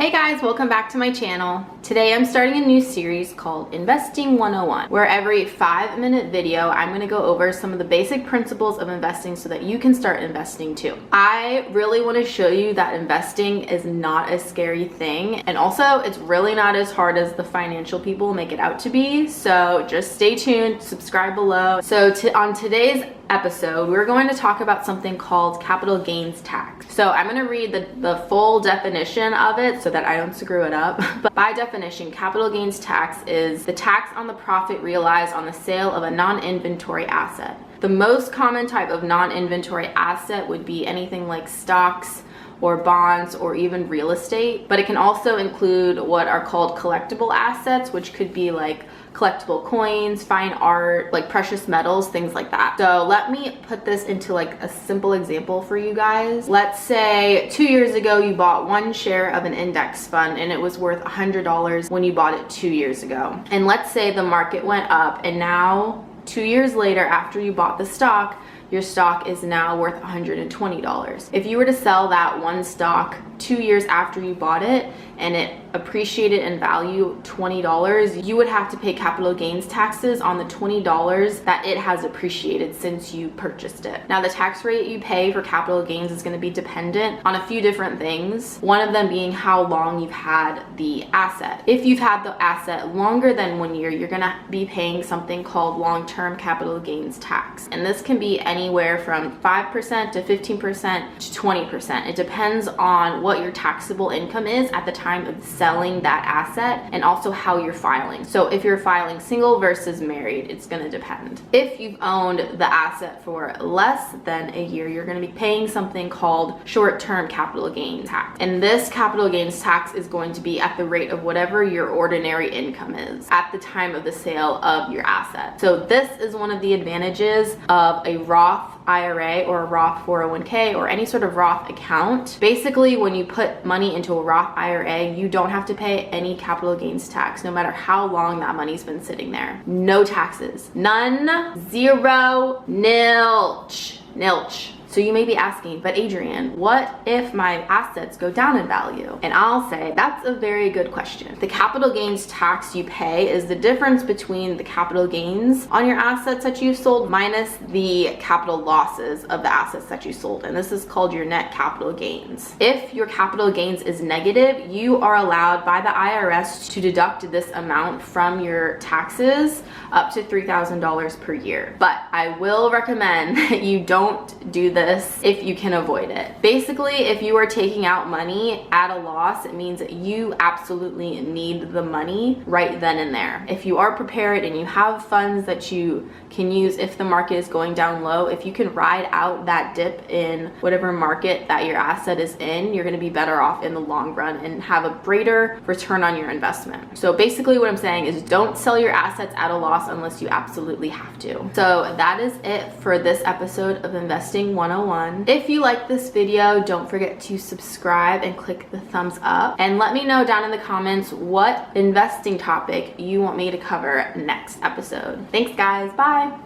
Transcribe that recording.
Hey guys, welcome back to my channel. Today I'm starting a new series called Investing 101, where every 5-minute video I'm going to go over some of the basic principles of investing so that you can start investing too. I really want to show you that investing is not a scary thing, and also it's really not as hard as the financial people make it out to be. So just stay tuned, subscribe below. So on today's episode, we're going to talk about something called capital gains tax. So I'm going to read the full definition of it so that I don't screw it up. But by definition, capital gains tax is the tax on the profit realized on the sale of a non-inventory asset. The most common type of non-inventory asset would be anything like stocks or bonds or even real estate, but it can also include what are called collectible assets, which could be like collectible coins, fine art, like precious metals, things like that. So let me put this into like a simple example for you guys. Let's say 2 years ago you bought one share of an index fund and it was worth $100 when you bought it 2 years ago. And let's say the market went up and now 2 years later, after you bought the stock, your stock is now worth $120. If you were to sell that one stock 2 years after you bought it and it appreciated in value $20, you would have to pay capital gains taxes on the $20 that it has appreciated since you purchased it. Now, the tax rate you pay for capital gains is going to be dependent on a few different things, one of them being how long you've had the asset. If you've had the asset longer than 1 year, you're going to be paying something called long-term capital gains tax, and this can be anywhere from 5% to 15% to 20%. It depends on what your taxable income is at the time of selling that asset and also how you're filing. So if you're filing single versus married, it's going to depend. If you've owned the asset for less than a year, you're going to be paying something called short-term capital gains tax. And this capital gains tax is going to be at the rate of whatever your ordinary income is at the time of the sale of your asset. So this is one of the advantages of a Roth IRA or a Roth 401k or any sort of Roth account. Basically, when you put money into a Roth IRA, you don't have to pay any capital gains tax, no matter how long that money's been sitting there. No taxes. None. Zero. Nilch. Nilch. So you may be asking, but Adrienne, what if my assets go down in value? And I'll say that's a very good question. The capital gains tax you pay is the difference between the capital gains on your assets that you sold minus the capital losses of the assets that you sold. And this is called your net capital gains. If your capital gains is negative, you are allowed by the IRS to deduct this amount from your taxes up to $3,000 per year. But I will recommend that you don't do this if you can avoid it. Basically, if you are taking out money at a loss, it means that you absolutely need the money right then and there. If you are prepared and you have funds that you can use if the market is going down low, if you can ride out that dip in whatever market that your asset is in, you're going to be better off in the long run and have a greater return on your investment. So basically what I'm saying is don't sell your assets at a loss unless you absolutely have to. So that is it for this episode of Investing 101. If you like this video, don't forget to subscribe and click the thumbs up, and let me know down in the comments what investing topic you want me to cover next episode. Thanks guys, bye.